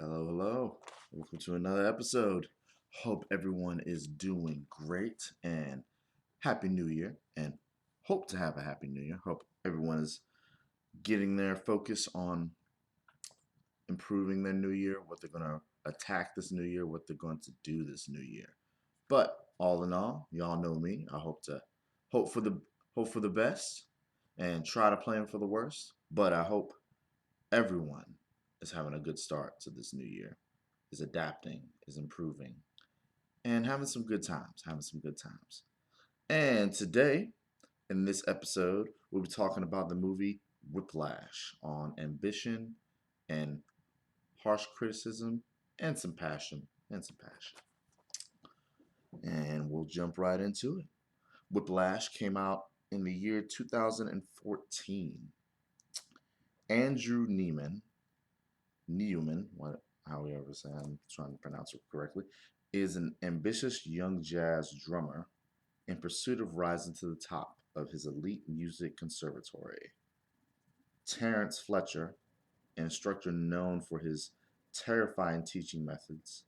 Hello, hello. Welcome to another episode. Hope everyone is doing great and Happy New Year and hope to have a Happy New Year. Hope everyone is getting their focus on improving their new year, what they're going to attack this new year, what they're going to do this new year. But all in all, y'all know me. I hope for the hope for the best and try to plan for the worst, but I hope everyone is having a good start to this new year, is adapting, is improving, and having some good times, having some good times. And today, in this episode, we'll be talking about the movie Whiplash on ambition and harsh criticism and some passion and some passion. And we'll jump right into it. Whiplash came out in the year 2014. Andrew Neiman, however say I'm trying to pronounce it correctly, is an ambitious young jazz drummer in pursuit of rising to the top of his elite music conservatory. Terrence Fletcher, an instructor known for his terrifying teaching methods,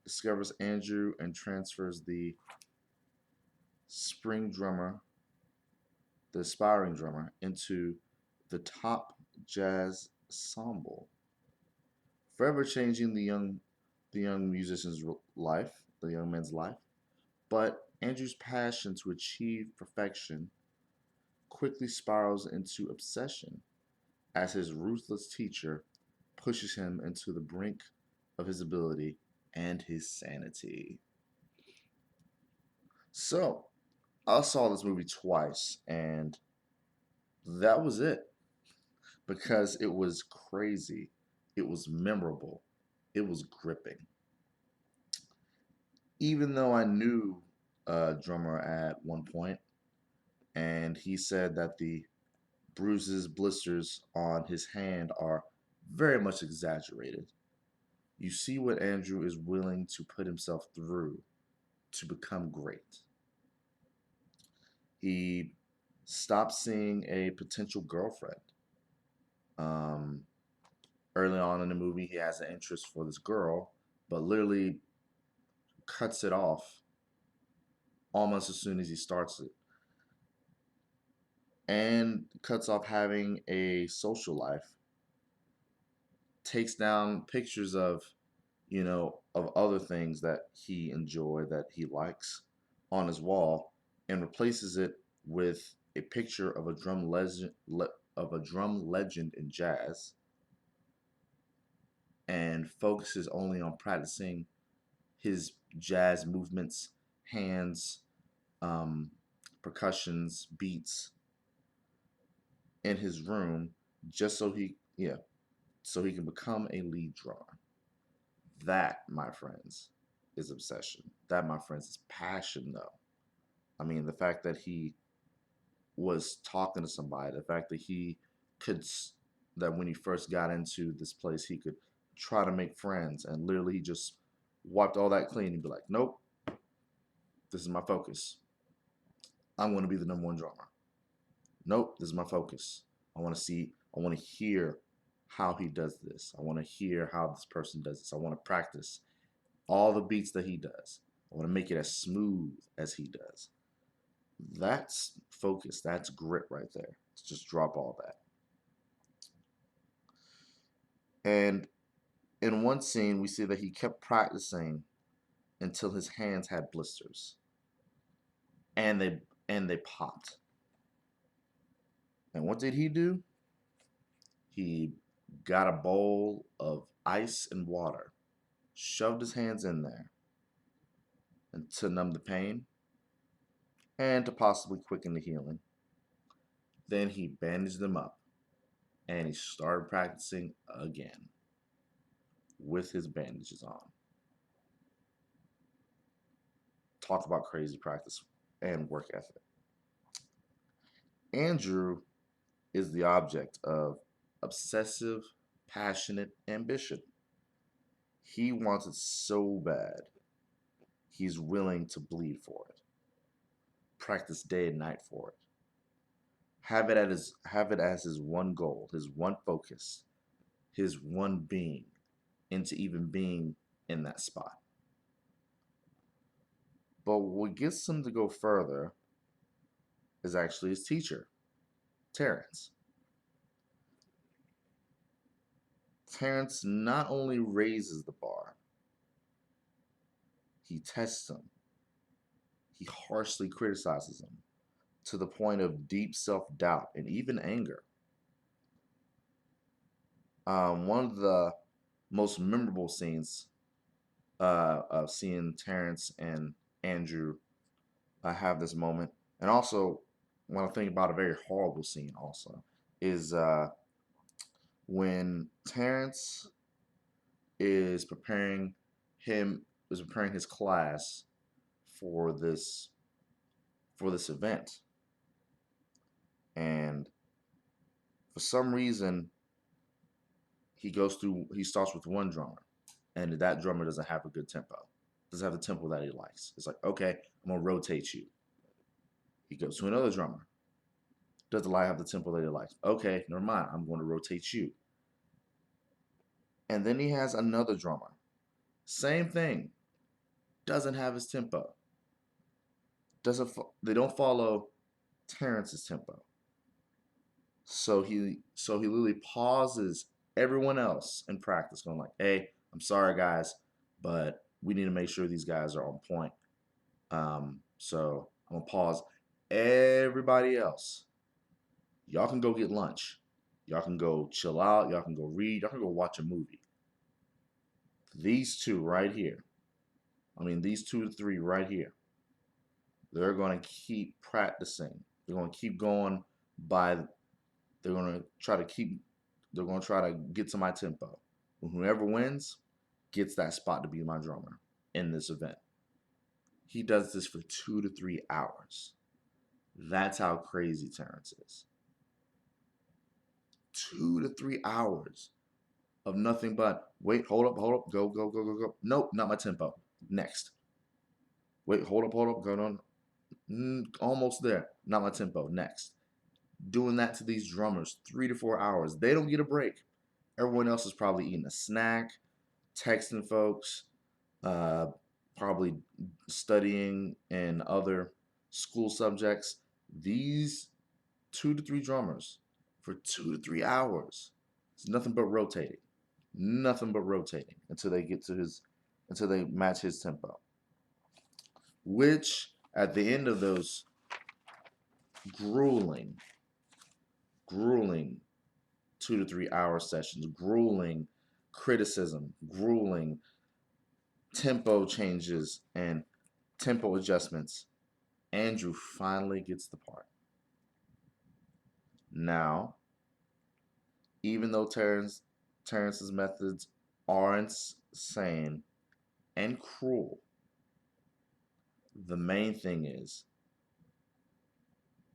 discovers Andrew and transfers spring drummer, the aspiring drummer, into the top jazz ensemble, forever changing the young musician's life, the young man's life. But Andrew's passion to achieve perfection quickly spirals into obsession as his ruthless teacher pushes him into the brink of his ability and his sanity. So, I saw this movie twice, and that was it because it was crazy, it was memorable, it was gripping. Even though I knew a drummer at one point, and he said that the bruises, blisters on his hand are very much exaggerated. You see what Andrew is willing to put himself through to become great. He stopped seeing a potential girlfriend. Um, Early on in the movie, he has an interest for this girl, but literally cuts it off almost as soon as he starts it, and cuts off having a social life, takes down pictures of other things that he enjoyed, that he likes on his wall, and replaces it with a picture of a drum legend in jazz, and focuses only on practicing his jazz movements, hands, um, percussions, beats in his room, just so he can become a lead drummer. That, my friends, is obsession. That, my friends, is passion, though. I mean, the fact that he was talking to somebody, the fact that could, that when he first got into this place, he could try to make friends, and literally he just wiped all that clean and be like, nope, this is my focus. I'm going to be the number one drummer. Nope, this is my focus. I want to hear how he does this. I want to hear how this person does this. I want to practice all the beats that he does. I want to make it as smooth as he does. That's focus. That's grit right there. Just drop all that. And in one scene, we see that he kept practicing until his hands had blisters, and they popped. And what did he do? He got a bowl of ice and water, shoved his hands in there, and to numb the pain and to possibly quicken the healing. Then he bandaged them up and he started practicing again with his bandages on. Talk about crazy practice and work ethic. Andrew is the object of obsessive, passionate ambition. He wants it so bad, he's willing to bleed for it, practice day and night for it, have it as his one goal, his one focus, his one being. into even being in that spot. But what gets him to go further is actually his teacher, Terrence. Terrence not only raises the bar, he tests him, he harshly criticizes him to the point of deep self doubt and even anger. One of the most memorable scenes of seeing Terrence and Andrew have this moment, and also when I think about a very horrible scene, also is when Terrence is preparing him is preparing his class for this event, and for some reason he starts with one drummer, and that drummer doesn't have a good tempo, doesn't have the tempo that he likes. It's like, okay, I'm gonna rotate you. He goes to another drummer, doesn't have the tempo that he likes. Okay, never mind, I'm going to rotate you. And then he has another drummer, same thing, doesn't have his tempo, doesn't they don't follow Terrence's tempo. So he literally pauses everyone else in practice, going like, "Hey, I'm sorry guys, but we need to make sure these guys are on point. So I'm gonna pause everybody else. Y'all can go get lunch. Y'all can go chill out. Y'all can go read. Y'all can go watch a movie. These two right here. I mean, these 2 to 3 right here. They're going to keep practicing. They're going to keep going by. They're going to try to keep. They're going to try to get to my tempo. Whoever wins gets that spot to be my drummer in this event." He does this for 2 to 3 hours. That's how crazy Terrence is. 2 to 3 hours of nothing but wait, hold up, go, go, go, go, go. Nope, not my tempo. Next. Wait, hold up, go on. Almost there. Not my tempo. Next. Doing that to these drummers 3 to 4 hours. They don't get a break. Everyone else is probably eating a snack, texting folks, uh, probably studying in other school subjects. These 2 to 3 drummers for 2 to 3 hours. It's nothing but rotating. Nothing but rotating until they match his tempo. Which at the end of those grueling, grueling 2 to 3 hour sessions, grueling criticism, grueling tempo changes and tempo adjustments, Andrew finally gets the part. Now, even though Terrence's methods are insane and cruel, the main thing is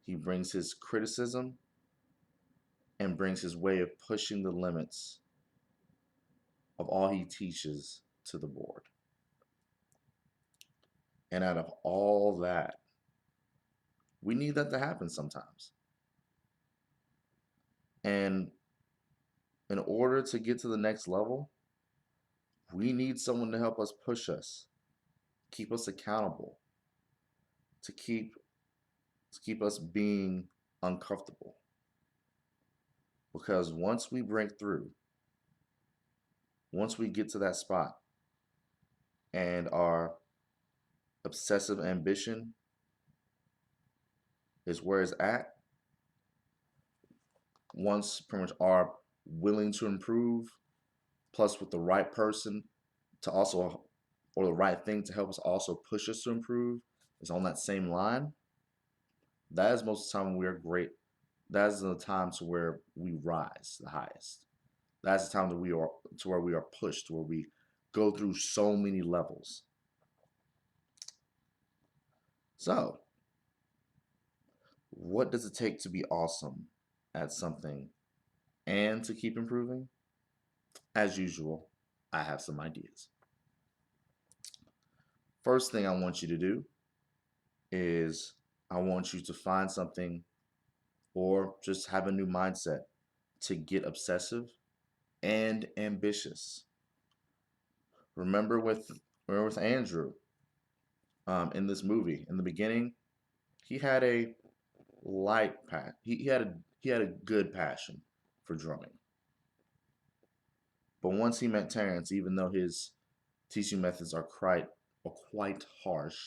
he brings his criticism and brings his way of pushing the limits of all he teaches to the board. And out of all that, we need that to happen sometimes. And in order to get to the next level, we need someone to help us push us, keep us accountable, to keep us being uncomfortable. Because once we break through, once we get to that spot and our obsessive ambition is where it's at, once pretty much are willing to improve, plus with the right person to also, or the right thing to help us also push us to improve, is on that same line, that is most of the time when we're great. That is the time to where we rise the highest. That's the time that we are to where we are pushed, to where we go through so many levels. So, what does it take to be awesome at something and to keep improving? As usual, I have some ideas. First thing I want you to do is I want you to find something or just have a new mindset to get obsessive and ambitious. Remember with Andrew in this movie in the beginning, he had a he had a good passion for drumming. But once he met Terrence, even though his teaching methods are quite harsh,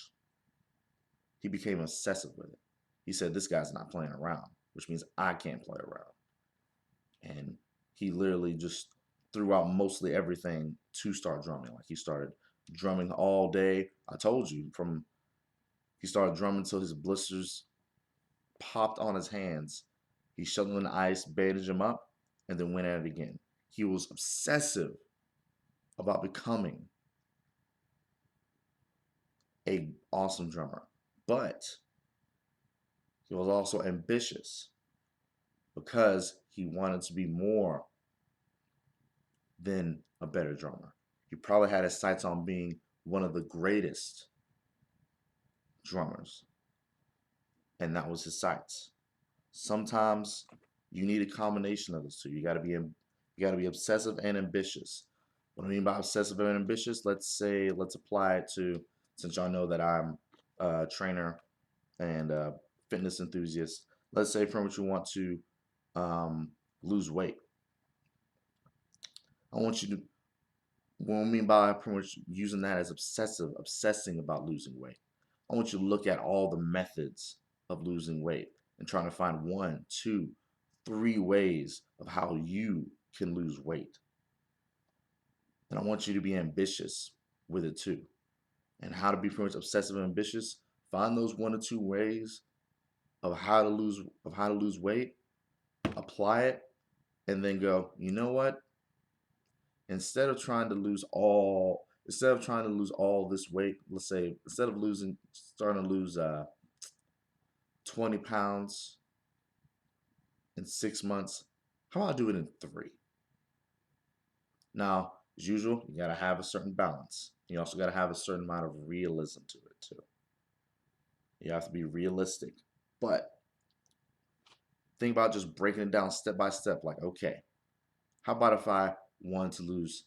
he became obsessive with it. He said, "This guy's not playing around, which means I can't play around." And he literally just threw out mostly everything to start drumming. Like he started drumming all day. I told you from he started drumming until his blisters popped on his hands. He shoved them in the ice, bandaged them up, and then went at it again. He was obsessive about becoming a awesome drummer, but he was also ambitious because he wanted to be more than a better drummer. He probably had his sights on being one of the greatest drummers, and that was his sights. Sometimes you need a combination of those two. You got to be obsessive and ambitious. What I mean by obsessive and ambitious, let's apply it to, since y'all know that I'm a trainer and a fitness enthusiast. Let's say from what you want to um, lose weight. I want you to, what I mean by pretty much using that as obsessing about losing weight. I want you to look at all the methods of losing weight and trying to find one, two, three ways of how you can lose weight. And I want you to be ambitious with it too. And how to be pretty much obsessive and ambitious, find those one or two ways of how to lose weight, apply it, and then go, you know what? Instead of trying to lose all this weight, let's say instead of starting to lose 20 pounds in 6 months, how about I do it in 3? Now, as usual, you gotta have a certain balance. You also gotta have a certain amount of realism to it too. You have to be realistic. But think about just breaking it down step by step. Like, okay, how about if I wanted to lose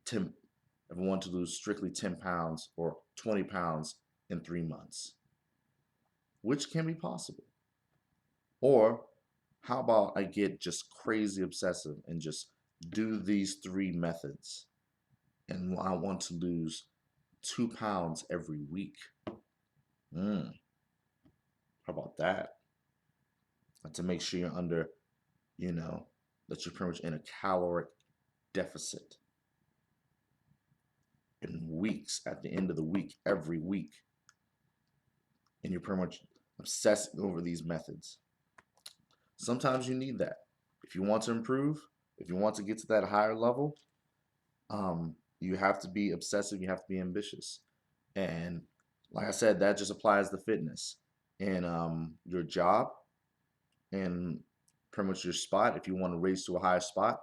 10, if I want to lose strictly 10 pounds or 20 pounds in 3 months, which can be possible. Or how about I get just crazy obsessive and just do these 3 methods and I want to lose 2 pounds every week. How about that? To make sure you're under, you know, that you're pretty much in a caloric deficit in weeks at the end of the week, every week. And you're pretty much obsessing over these methods. Sometimes you need that. If you want to improve, if you want to get to that higher level, you have to be obsessive, you have to be ambitious. And like I said, that just applies to fitness and your job and pretty much your spot. If you want to raise to a higher spot,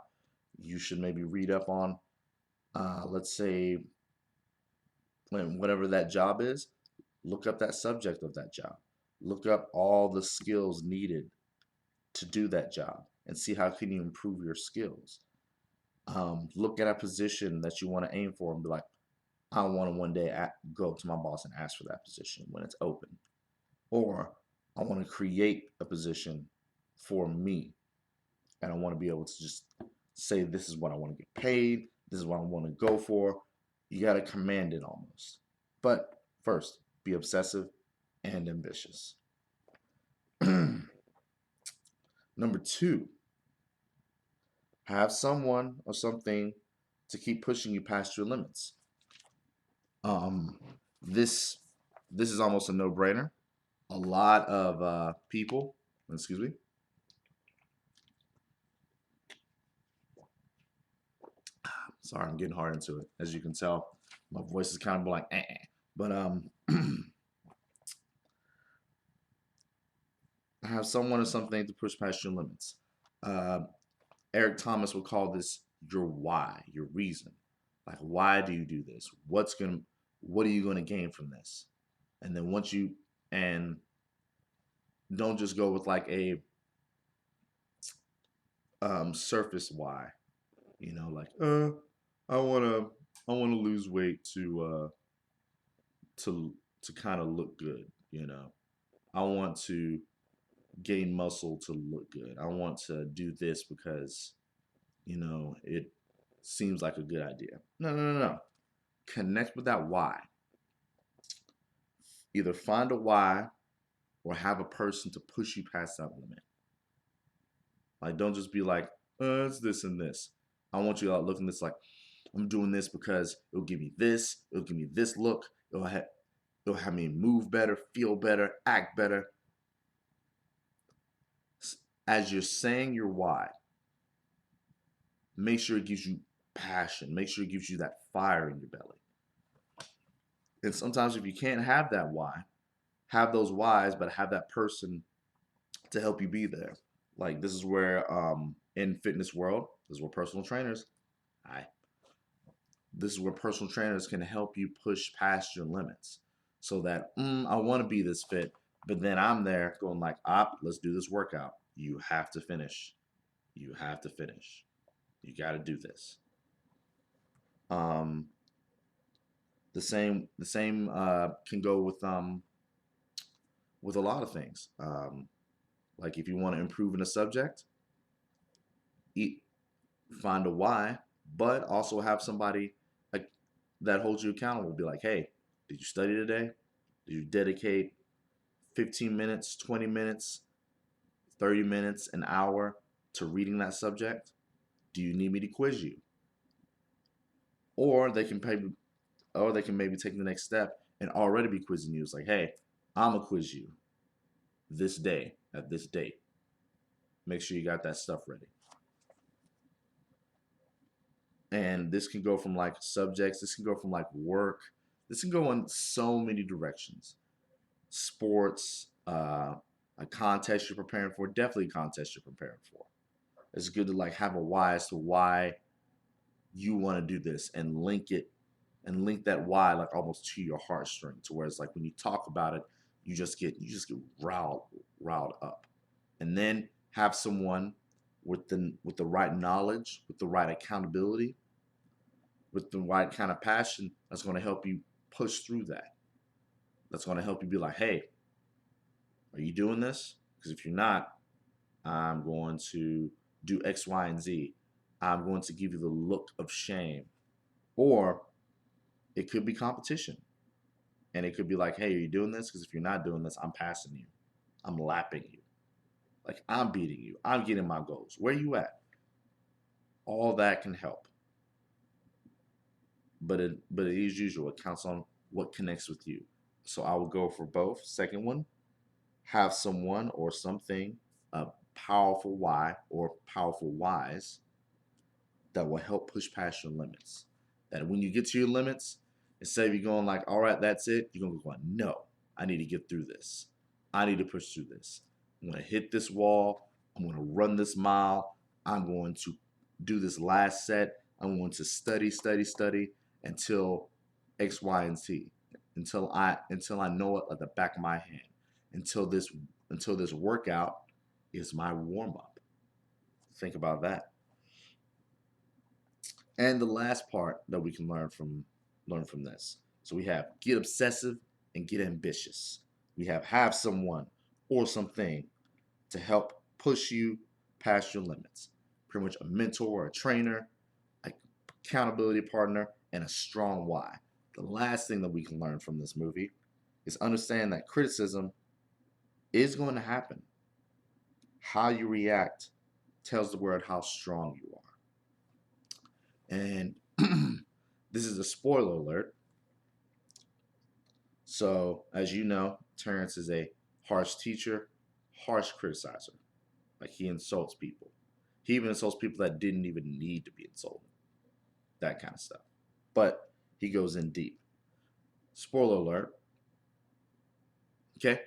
you should maybe read up on, let's say, whatever that job is, look up that subject of that job. Look up all the skills needed to do that job and see how can you improve your skills. Look at a position that you want to aim for and be like, I want to one day go to my boss and ask for that position when it's open. Or I want to create a position for me and I want to be able to just say, this is what I want to get paid. This is what I want to go for. You got to command it almost. But first, be obsessive and ambitious. Number 2, have someone or something to keep pushing you past your limits. Um, this this is almost a no-brainer. A lot of people, excuse me, sorry, I'm getting hard into it. As you can tell, my voice is kind of like, but have someone or something to push past your limits. Uh, Eric Thomas would call this your why, your reason. Like, why do you do this? What are you gonna gain from this? And then and don't just go with like a surface why, like, I wanna I want to lose weight to to kind of look good, you know. I want to gain muscle to look good. I want to do this because, it seems like a good idea. No, no, no, no. Connect with that why. Either find a why or have a person to push you past that limit. Like, don't just be like, it's this and this. I want you out looking this like, I'm doing this because it'll give me this, it'll give me this look, it'll have me move better, feel better, act better. As you're saying your why, make sure it gives you passion. Make sure it gives you that fire in your belly. And sometimes if you can't have that why, have those whys, but have that person to help you be there. Like this is where in fitness world, this is where personal trainers, hi, this is where personal trainers can help you push past your limits. So that I want to be this fit, but then I'm there going like, let's do this workout. You have to finish. You have to finish. You got to do this. Um, the same can go with a lot of things. Like if you want to improve in a subject, eat, find a why, but also have somebody like that holds you accountable. Be like, hey, did you study today? Did you dedicate 15 minutes, 20 minutes, 30 minutes, an hour to reading that subject? Do you need me to quiz you? Or they can maybe take the next step and already be quizzing you. It's like, hey, I'm gonna quiz you this day at this date. Make sure you got that stuff ready. And this can go from like subjects, this can go from like work, this can go in so many directions. Sports, a contest you're preparing for, definitely a contest you're preparing for. It's good to like have a why as to why you want to do this and link that why like almost to your heartstring to where it's like when you talk about it, you just get riled up. And then have someone with the right knowledge, with the right accountability, with the right kind of passion that's going to help you push through that. That's going to help you be like, hey, are you doing this? Because if you're not, I'm going to do X, Y, and Z. I'm going to give you the look of shame. Or it could be competition. And it could be like, hey, are you doing this? Because if you're not doing this, I'm passing you. I'm lapping you. Like I'm beating you. I'm getting my goals. Where you at? All that can help. But as usual, it counts on what connects with you. So I will go for both. Second one, have someone or something, a powerful why or powerful whys that will help push past your limits. That when you get to your limits, instead of you going like, all right, that's it, you're gonna go, no, I need to get through this. I need to push through this. I'm gonna hit this wall. I'm gonna run this mile. I'm going to do this last set. I'm going to study, study, study until X, Y, and Z. Until I know it at the back of my hand. Until this workout is my warm up. Think about that. And the last part that we can learn from this. So we have get obsessive and get ambitious. We have someone or something to help push you past your limits. Pretty much a mentor, a trainer, a accountability partner, and a strong why. The last thing that we can learn from this movie is understand that criticism is going to happen. How you react tells the world how strong you are. And this is a spoiler alert. So, as you know, Terrence is a harsh teacher, harsh criticizer. Like he insults people. He even insults people that didn't even need to be insulted. That kind of stuff. But he goes in deep. Spoiler alert. Okay.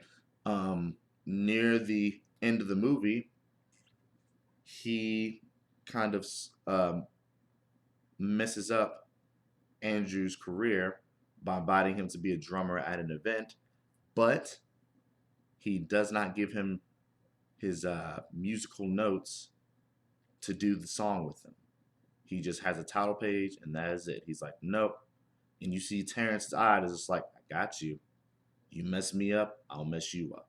Near the end of the movie, he kind of messes up Andrew's career by inviting him to be a drummer at an event, but he does not give him his musical notes to do the song with him. He just has a title page and that is it. He's like, nope. And you see Terrence's eye is just like, I got you. You mess me up, I'll mess you up.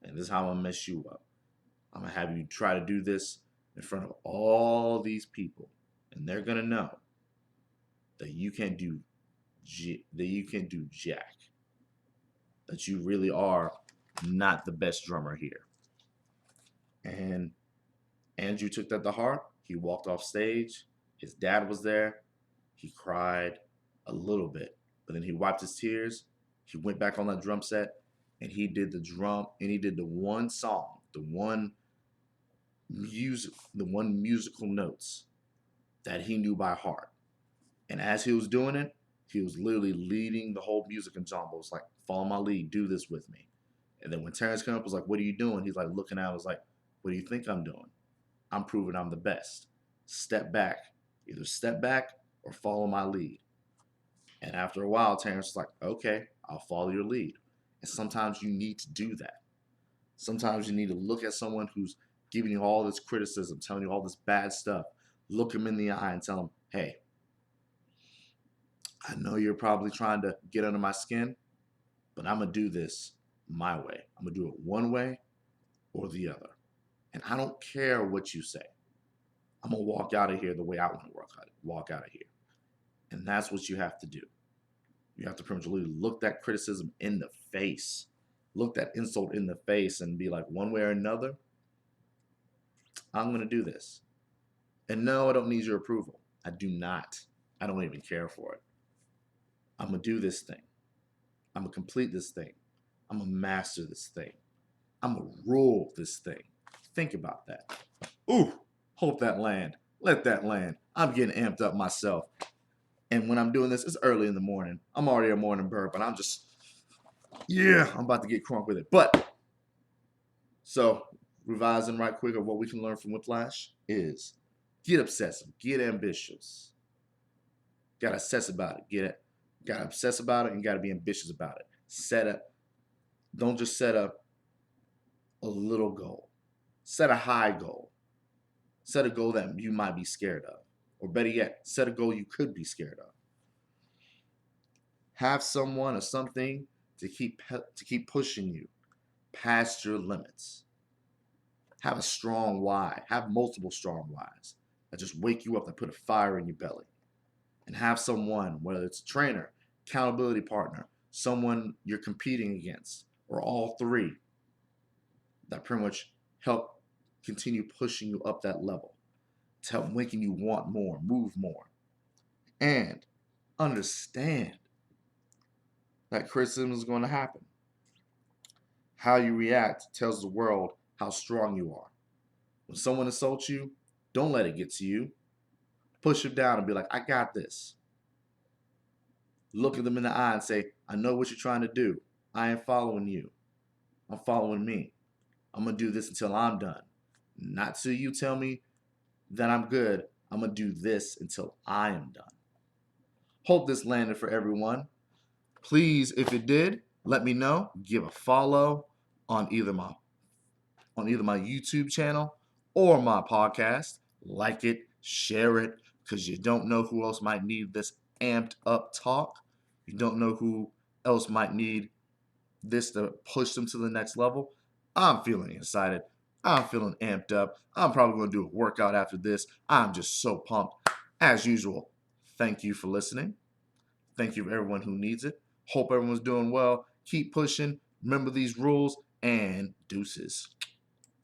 And this is how I'm gonna mess you up. I'm gonna have you try to do this in front of all these people, and they're gonna know that you can't do jack. That you really are not the best drummer here. And Andrew took that to heart. He walked off stage. His dad was there. He cried a little bit, but then he wiped his tears. He went back on that drum set and he did the drum and he did the one song, the one musical notes that he knew by heart. And as he was doing it, he was literally leading the whole music ensemble. It's like, follow my lead, do this with me. And then when Terrence came up, was like, what are you doing? He's like looking at it, was like, what do you think I'm doing? I'm proving I'm the best. Step back. Either step back or follow my lead. And after a while, Terrence was like, okay, I'll follow your lead. And sometimes you need to do that. Sometimes you need to look at someone who's giving you all this criticism, telling you all this bad stuff. Look them in the eye and tell them, hey, I know you're probably trying to get under my skin, but I'm going to do this my way. I'm going to do it one way or the other. And I don't care what you say. I'm going to walk out of here the way I want to walk out of here. And that's what you have to do. You have to pretty much look that criticism in the face. Look that insult in the face and be like, one way or another, I'm going to do this. And no, I don't need your approval. I do not. I don't even care for it. I'm going to do this thing. I'm going to complete this thing. I'm going to master this thing. I'm going to rule this thing. Think about that. Ooh, hope that land. Let that land. I'm getting amped up myself. And when I'm doing this, it's early in the morning. I'm already a morning bird, but I'm just, I'm about to get crunk with it. But, so, revising right quick of what we can learn from Whiplash is get obsessive, get ambitious. Got to obsess about it. Got to obsess about it and got to be ambitious about it. Don't just set up a little goal. Set a high goal. Set a goal that you might be scared of. Or better yet, set a goal you could be scared of. Have someone or something to keep pushing you past your limits. Have a strong why. Have multiple strong whys that just wake you up and put a fire in your belly. And have someone, whether it's a trainer, accountability partner, someone you're competing against, or all three, that pretty much help continue pushing you up that level, to help making you want more, move more, and understand that criticism is going to happen. How you react tells the world how strong you are. When someone insults you, don't let it get to you. Push them down and be like, I got this. Look at them in the eye and say, I know what you're trying to do. I ain't following you. I'm following me. I'm going to do this until I'm done. Not till you tell me that I'm good. I'm going to do this until I am done. Hope this landed for everyone. Please, if it did, let me know. Give a follow on either my YouTube channel or my podcast. Like it, share it, because you don't know who else might need this amped up talk. You don't know who else might need this to push them to the next level. I'm feeling excited. I'm feeling amped up. I'm probably going to do a workout after this. I'm just so pumped. As usual, thank you for listening. Thank you for everyone who needs it. Hope everyone's doing well. Keep pushing. Remember these rules, and deuces.